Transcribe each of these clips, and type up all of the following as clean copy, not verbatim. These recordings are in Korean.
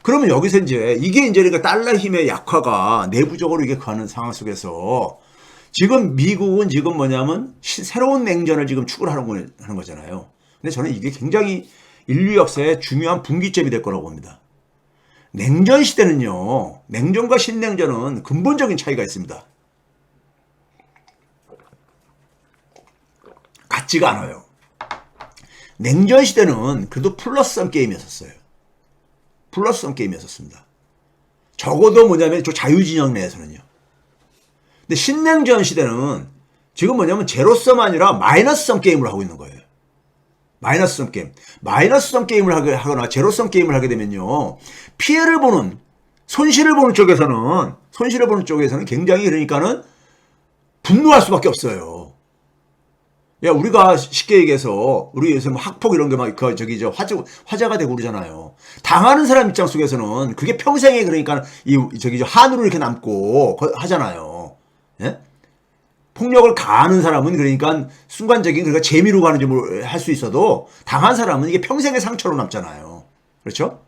그러면 여기서 이게 이제 그러니까 달러 힘의 약화가 내부적으로 이게 가는 상황 속에서 지금 미국은 지금 뭐냐면 새로운 냉전을 지금 추구를 하는 거잖아요. 근데 저는 이게 굉장히 인류 역사에 중요한 분기점이 될 거라고 봅니다. 냉전 시대는요, 냉전과 신냉전은 근본적인 차이가 있습니다. 같지가 않아요. 냉전 시대는 그래도 플러스성 게임이었어요. 플러스성 게임이었습니다. 적어도 뭐냐면 저 자유진영 내에서는요. 근데 신냉전 시대는 지금 뭐냐면 제로섬 아니라 마이너스섬 게임을 하고 있는 거예요. 마이너스섬 게임. 마이너스섬 게임을 하거나 제로섬 게임을 하게 되면요. 피해를 보는, 손실을 보는 쪽에서는 굉장히 그러니까는 분노할 수밖에 없어요. 야, 우리가 쉽게 얘기해서, 우리 요새 뭐 학폭 이런 게 막, 화제가 되고 그러잖아요. 당하는 사람 입장 속에서는 그게 평생에 그러니까, 한으로 이렇게 남고 하잖아요. 예? 폭력을 가하는 사람은 그러니까 순간적인, 그러니까 재미로 가는지 할 수 있어도, 당한 사람은 이게 평생의 상처로 남잖아요. 그렇죠?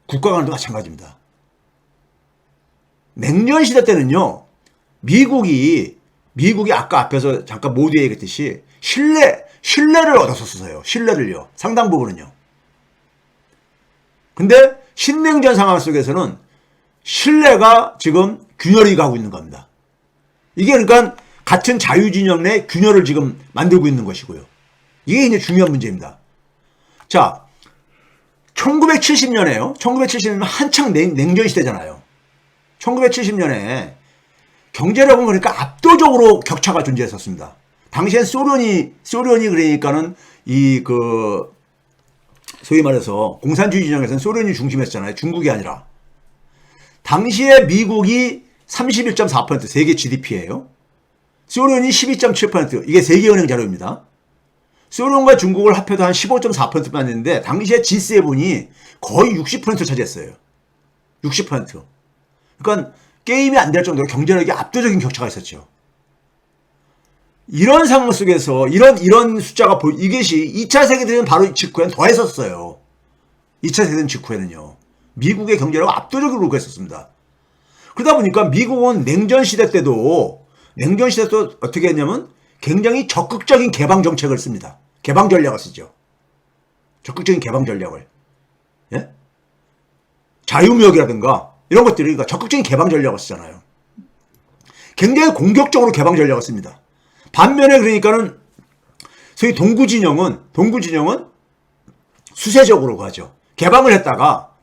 국가 간도 마찬가지입니다. 냉전 시대 때는요, 미국이 아까 앞에서 잠깐 모두에 얘기했듯이 신뢰를 얻었었어요. 신뢰를요. 상당 부분은요. 근데 신냉전 상황 속에서는 신뢰가 지금 균열이 가고 있는 겁니다. 이게 그러니까 같은 자유진영 내 균열을 지금 만들고 있는 것이고요. 이게 이제 중요한 문제입니다. 자, 1970년에요. 1970년은 한창 냉전 시대잖아요. 1970년에 경제력은 그러니까 압도적으로 격차가 존재했었습니다. 당시엔 소련이 그러니까는 소위 말해서 공산주의 진영에서는 소련이 중심했잖아요. 중국이 아니라. 당시에 미국이 31.4% 세계 GDP예요. 소련이 12.7%. 이게 세계은행 자료입니다. 소련과 중국을 합해도 한 15.4%만 했는데 당시에 G7이 거의 60% 차지했어요. 60%. 그러니까 게임이 안 될 정도로 경제력이 압도적인 격차가 있었죠. 이런 상황 속에서 이런 숫자가 이것이 2차 세계대전 바로 직후에는 더했었어요. 2차 세계대전 직후에는요. 미국의 경제력은 압도적으로 오르했었습니다. 그러다 보니까 미국은 냉전 시대 때도 어떻게 했냐면 굉장히 적극적인 개방 정책을 씁니다. 개방 전략을 쓰죠. 적극적인 개방 전략을. 예? 자유무역이라든가 이런 것들이 그러니까 적극적인 개방 전략을 쓰잖아요. 굉장히 공격적으로 개방 전략을 씁니다. 반면에 그러니까는 소위 동구진영은 수세적으로 가죠. 개방을 했다가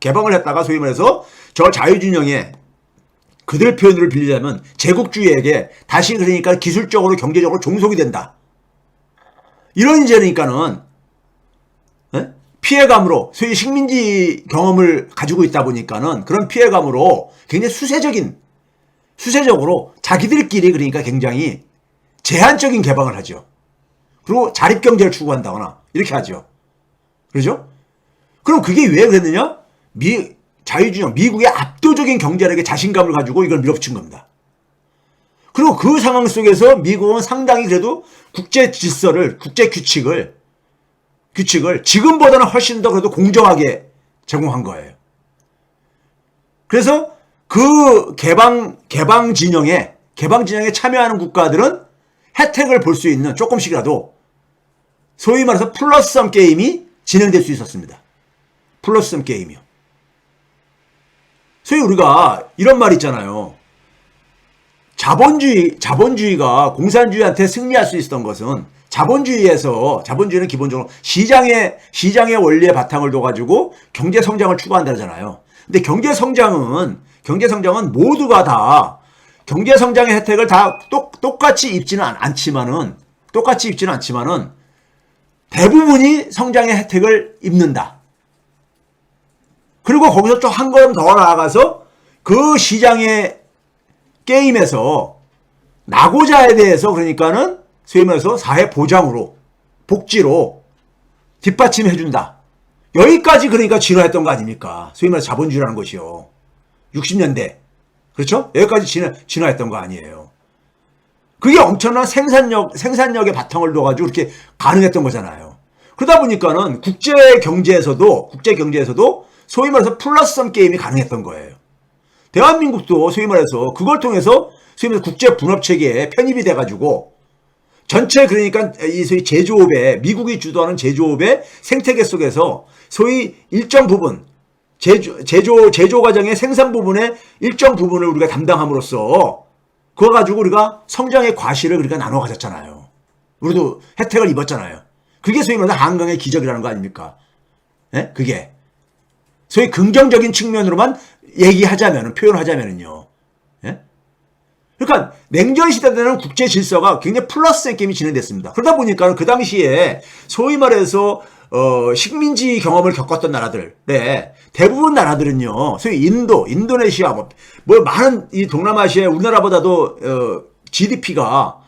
소위 말해서 저 자유진영에 그들 표현을 빌리자면 제국주의에게 다시 그러니까 기술적으로 경제적으로 종속이 된다. 이런 이제니까는 피해감으로 소위 식민지 경험을 가지고 있다 보니까는 그런 피해감으로 굉장히 수세적으로 자기들끼리 그러니까 굉장히 제한적인 개방을 하죠. 그리고 자립경제를 추구한다거나 이렇게 하죠. 그렇죠? 그럼 그게 왜 그랬느냐? 자유진영, 미국의 압도적인 경제력에 자신감을 가지고 이걸 밀어붙인 겁니다. 그리고 그 상황 속에서 미국은 상당히 그래도 국제 질서를, 국제 규칙을 지금보다는 훨씬 더 그래도 공정하게 제공한 거예요. 그래서 그 개방 진영에 참여하는 국가들은 혜택을 볼 수 있는 조금씩이라도 소위 말해서 플러스섬 게임이 진행될 수 있었습니다. 플러스섬 게임이요. 소위 우리가 이런 말 있잖아요. 자본주의가 공산주의한테 승리할 수 있었던 것은 자본주의는 기본적으로 시장의 원리에 바탕을 둬가지고 경제 성장을 추구한다잖아요. 근데 경제 성장은 모두가 다 경제 성장의 혜택을 다 똑같이 입지는 않지만은 대부분이 성장의 혜택을 입는다. 그리고 거기서 또 한 걸음 더 나아가서 그 시장의 게임에서 나고자에 대해서 그러니까는 소위 말해서 사회 보장으로 복지로 뒷받침해준다. 여기까지 그러니까 진화했던 거 아닙니까? 소위 말해서 자본주의라는 것이요. 60년대. 그렇죠? 여기까지 진화했던 거 아니에요. 그게 엄청난 생산력의 바탕을 둬가지고 이렇게 가능했던 거잖아요. 그러다 보니까는 국제 경제에서도 소위 말해서 플러스섬 게임이 가능했던 거예요. 대한민국도 소위 말해서 그걸 통해서 소위 말해서 국제 분업 체계에 편입이 돼가지고 전체 그러니까 이 소위 제조업의 미국이 주도하는 제조업의 생태계 속에서 소위 일정 부분 제조 과정의 생산 부분의 일정 부분을 우리가 담당함으로써 그거 가지고 우리가 성장의 과실을 우리가 나눠 가졌잖아요. 우리도 혜택을 입었잖아요. 그게 소위 말해서 한강의 기적이라는 거 아닙니까? 예? 그게 소위 긍정적인 측면으로만 얘기하자면은 표현하자면은요. 예? 그러니까 냉전 시대 때는 국제 질서가 굉장히 플러스 게임이 진행됐습니다. 그러다 보니까 그 당시에 소위 말해서 식민지 경험을 겪었던 나라들, 네. 대부분 나라들은요, 소위 인도네시아, 뭐 많은 이 동남아시아에 우리나라보다도 GDP가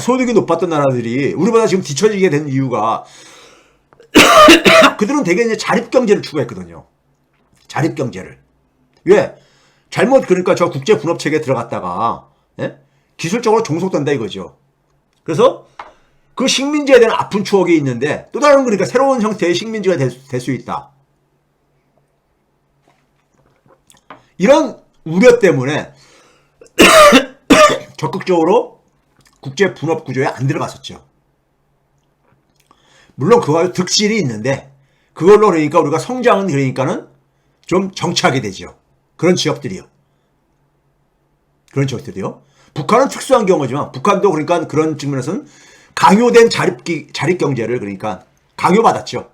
소득이 높았던 나라들이 우리보다 지금 뒤처지게 된 이유가 그들은 되게 이제 자립경제를 추구했거든요. 자립경제를. 왜? 잘못 그러니까 저 국제 분업 체계에 들어갔다가 예? 기술적으로 종속된다 이거죠. 그래서 그 식민지에 대한 아픈 추억이 있는데 또 다른 그러니까 새로운 형태의 식민지가 될 수 있다. 이런 우려 때문에 적극적으로 국제 분업 구조에 안 들어갔었죠. 물론 그거 득실이 있는데 그걸로 그러니까 우리가 성장은 그러니까는 좀 정치하게 되죠. 그런 지역들이요. 그런 지역들이요. 북한은 특수한 경우지만 북한도 그러니까 그런 측면에서는 강요된 자립 경제를 그러니까 강요받았죠.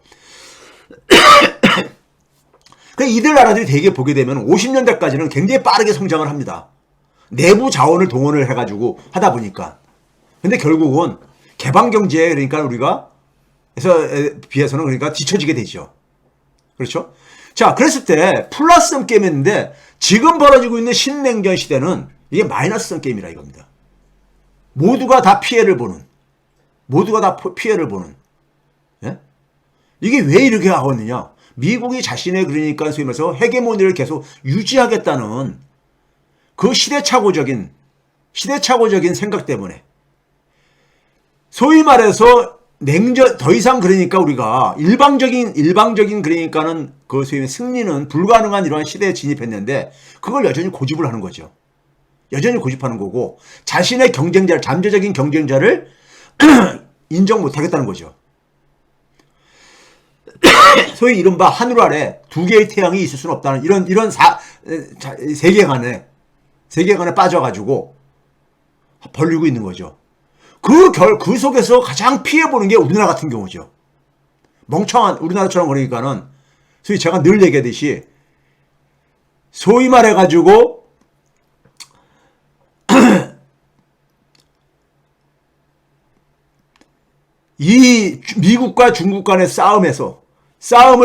이들 나라들이 대개 보게 되면 50년대까지는 굉장히 빠르게 성장을 합니다. 내부 자원을 동원을 해가지고 하다 보니까. 근데 결국은 개방 경제에 그러니까 우리가 비해서는 그러니까 뒤처지게 되죠. 그렇죠? 자, 그랬을 때 플러스섬 게임이었는데 지금 벌어지고 있는 신냉전 시대는 이게 마이너스섬 게임이라 이겁니다. 모두가 다 피해를 보는. 예? 이게 왜 이렇게 하겠느냐? 미국이 자신의 그러니까 소위 말해서 헤게모니를 계속 유지하겠다는 그 시대착오적인 생각 때문에 소위 말해서 냉전 더 이상 그러니까 우리가 일방적인 그러니까는 그 소위 승리는 불가능한 이러한 시대에 진입했는데 그걸 여전히 고집을 하는 거죠. 여전히 고집하는 거고 자신의 경쟁자를 잠재적인 경쟁자를 인정 못하겠다는 거죠. 소위 이른바 하늘 아래 두 개의 태양이 있을 수는 없다는 이런 세계관에 빠져가지고 벌리고 있는 거죠. 그 속에서 가장 피해보는 게 우리나라 같은 경우죠. 멍청한 우리나라처럼 그러니까는 소위 제가 늘 얘기하듯이 소위 말해가지고 이 미국과 중국 간의 싸움을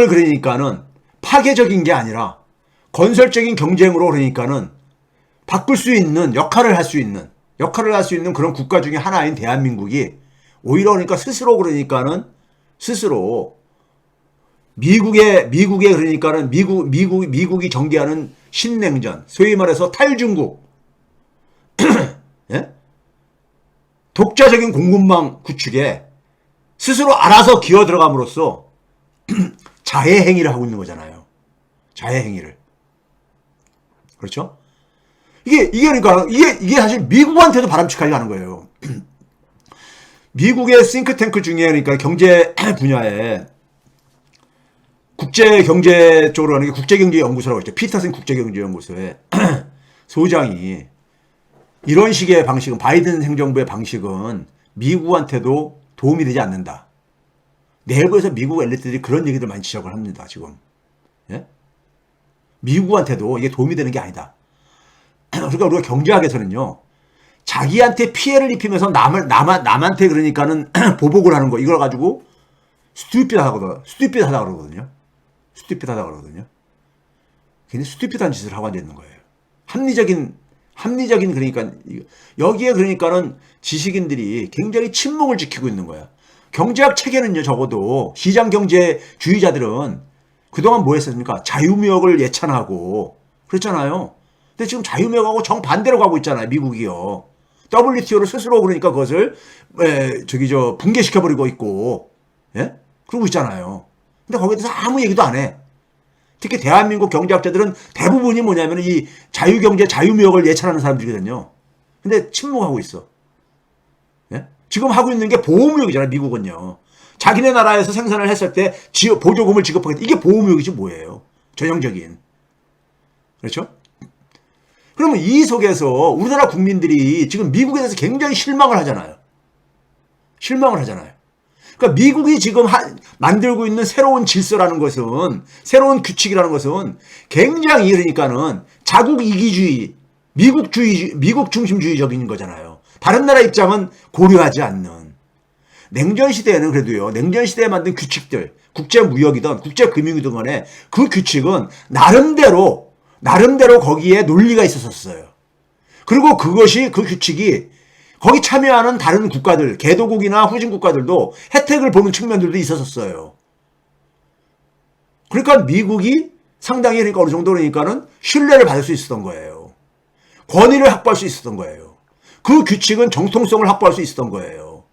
그러니까는 파괴적인 게 아니라 건설적인 경쟁으로 그러니까는 바꿀 수 있는 역할을 할 수 있는 그런 국가 중에 하나인 대한민국이 오히려 그러니까 스스로 미국이 전개하는 신냉전, 소위 말해서 탈중국, 예? 독자적인 공급망 구축에 스스로 알아서 기어 들어감으로써 자해 행위를 하고 있는 거잖아요. 자해 행위를. 그렇죠? 이게 사실 미국한테도 바람직하게 하는 거예요. 미국의 싱크탱크 중에 그러니까 경제 분야에 국제 경제 쪽으로 하는 게 국제경제연구소라고 있죠. 피터슨 국제경제연구소의 소장이 이런 식의 방식은 바이든 행정부의 방식은 미국한테도 도움이 되지 않는다. 내부에서 미국 엘리트들이 그런 얘기들 많이 지적을 합니다. 지금. 예? 미국한테도 이게 도움이 되는 게 아니다. 그러니까 우리가 경제학에서는요. 자기한테 피해를 입히면서 남한테 그러니까는 보복을 하는 거. 이걸 가지고 스튜피드하다 그러거든요. 굉장히 스튜피드한 짓을 하고 앉아 있는 거예요. 합리적인 그러니까 여기에 그러니까는 지식인들이 굉장히 침묵을 지키고 있는 거야. 경제학 체계는요, 적어도 시장 경제주의자들은 그동안 뭐 했습니까? 자유무역을 예찬하고 그랬잖아요. 근데 지금 자유무역하고 정반대로 가고 있잖아요, 미국이요. WTO를 스스로 그러니까 그것을 붕괴시켜버리고 있고, 예? 그러고 있잖아요. 근데 거기에 대해서 아무 얘기도 안 해. 특히 대한민국 경제학자들은 대부분이 뭐냐면 이 자유경제, 자유무역을 예찬하는 사람들이거든요. 근데 침묵하고 있어. 예? 지금 하고 있는 게 보호무역이잖아요, 미국은요. 자기네 나라에서 생산을 했을 때 보조금을 지급하겠다. 이게 보호무역이지 뭐예요. 전형적인. 그렇죠? 그러면 이 속에서 우리나라 국민들이 지금 미국에 대해서 굉장히 실망을 하잖아요. 실망을 하잖아요. 그러니까 미국이 지금 만들고 있는 새로운 질서라는 것은, 새로운 규칙이라는 것은 굉장히 그러니까는 자국 이기주의, 미국 중심주의적인 거잖아요. 다른 나라 입장은 고려하지 않는. 냉전시대에는 그래도요, 냉전시대에 만든 규칙들, 국제무역이든 국제금융이든 간에 그 규칙은 나름대로 거기에 논리가 있었어요. 그리고 그 규칙이 거기 참여하는 다른 국가들, 개도국이나 후진 국가들도 혜택을 보는 측면들도 있었어요. 그러니까 미국이 상당히 그러니까 어느 정도 그러니까는 신뢰를 받을 수 있었던 거예요. 권위를 확보할 수 있었던 거예요. 그 규칙은 정통성을 확보할 수 있었던 거예요.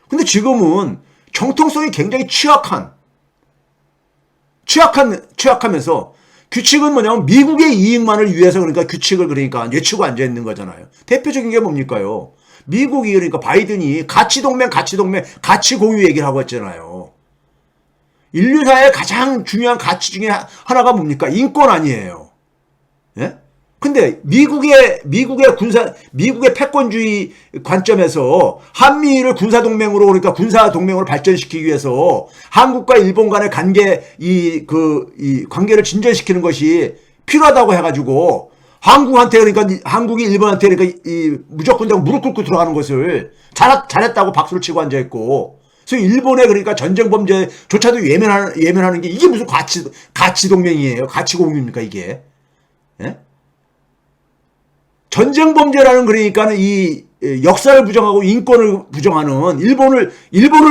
근데 지금은 정통성이 굉장히 취약하면서 규칙은 뭐냐면 미국의 이익만을 위해서 그러니까 규칙을 그러니까 외치고 앉아 있는 거잖아요. 대표적인 게 뭡니까요? 미국이 그러니까 바이든이 가치동맹, 가치 공유 얘기를 하고 있잖아요. 인류사의 가장 중요한 가치 중에 하나가 뭡니까? 인권 아니에요. 예? 근데 미국의 패권주의 관점에서 한미를 군사동맹으로 그러니까 군사동맹으로 발전시키기 위해서 한국과 일본 간의 이 관계를 진전시키는 것이 필요하다고 해가지고 한국이 일본한테 그러니까 무조건 무릎 꿇고 들어가는 것을 잘했다고 박수를 치고 앉아있고 그래서 일본의 그러니까 전쟁 범죄조차도 예면하는 게 이게 무슨 가치 동맹이에요? 가치 공유입니까 이게? 예? 전쟁 범죄라는 그러니까는 이 역사를 부정하고 인권을 부정하는 일본을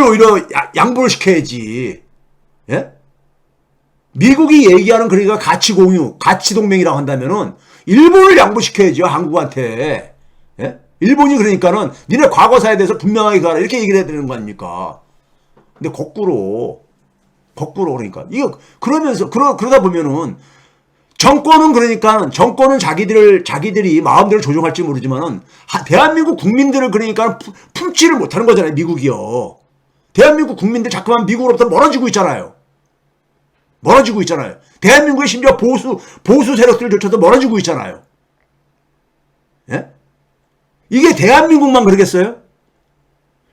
오히려 양보를 시켜야지. 예? 미국이 얘기하는 그러니까 가치 공유, 가치 동맹이라고 한다면은 일본을 양보시켜야죠, 한국한테. 예? 일본이 그러니까는 니네 과거사에 대해서 분명하게 가라 이렇게 얘기를 해야 되는 거 아닙니까? 근데 거꾸로 그러니까 이거 그러다 보면은 정권은 자기들이 마음대로 조종할지 모르지만은 대한민국 국민들을 그러니까 품지를 못하는 거잖아요, 미국이요. 대한민국 국민들 자꾸만 미국으로부터 멀어지고 있잖아요. 대한민국의 심지어 보수 세력들조차도 멀어지고 있잖아요. 예? 이게 대한민국만 그러겠어요?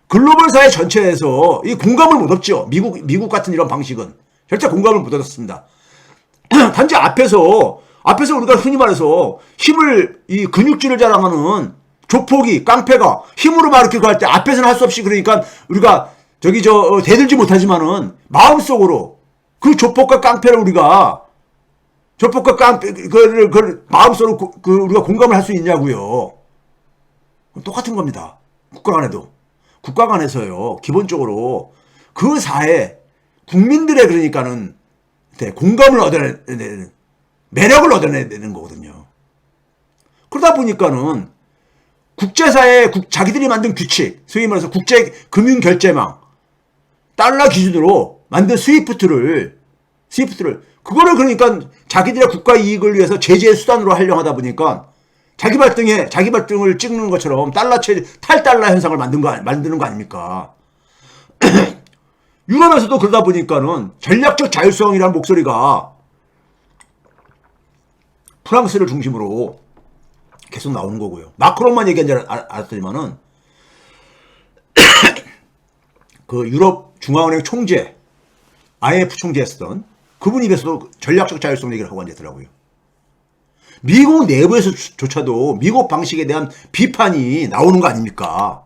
글로벌 사회 전체에서 이 공감을 못 얻죠. 미국 같은 이런 방식은 절대 공감을 못 얻었습니다. 단지 앞에서 우리가 흔히 말해서 이 근육질을 자랑하는 조폭이, 깡패가 힘으로 막 이렇게 갈 때 앞에서는 할 수 없이 그러니까 우리가 대들지 못하지만은 마음속으로 그 조폭과 깡패를 우리가 마음속으로 우리가 공감을 할 수 있냐고요. 똑같은 겁니다. 국가 간에서요. 기본적으로 그 사회 국민들의 그러니까는 공감을 얻어내는 매력을 얻어내야 되는 거거든요. 그러다 보니까는 국제사회 자기들이 만든 규칙, 소위 말해서 국제 금융 결제망, 달러 기준으로 만든 스위프트를 그거를 그러니까 자기들의 국가 이익을 위해서 제재의 수단으로 활용하다 보니까 자기 발등을 찍는 것처럼 탈달러 현상을 만드는 거 아닙니까? 유럽에서도 그러다 보니까는 전략적 자율성이라는 목소리가 프랑스를 중심으로 계속 나오는 거고요. 마크롱만 얘기한 줄 알았더니만은 그 유럽 중앙은행 총재, IMF 총재였던 그분 입에서도 전략적 자율성 얘기를 하고 앉았더라고요. 미국 내부에서조차도 미국 방식에 대한 비판이 나오는 거 아닙니까?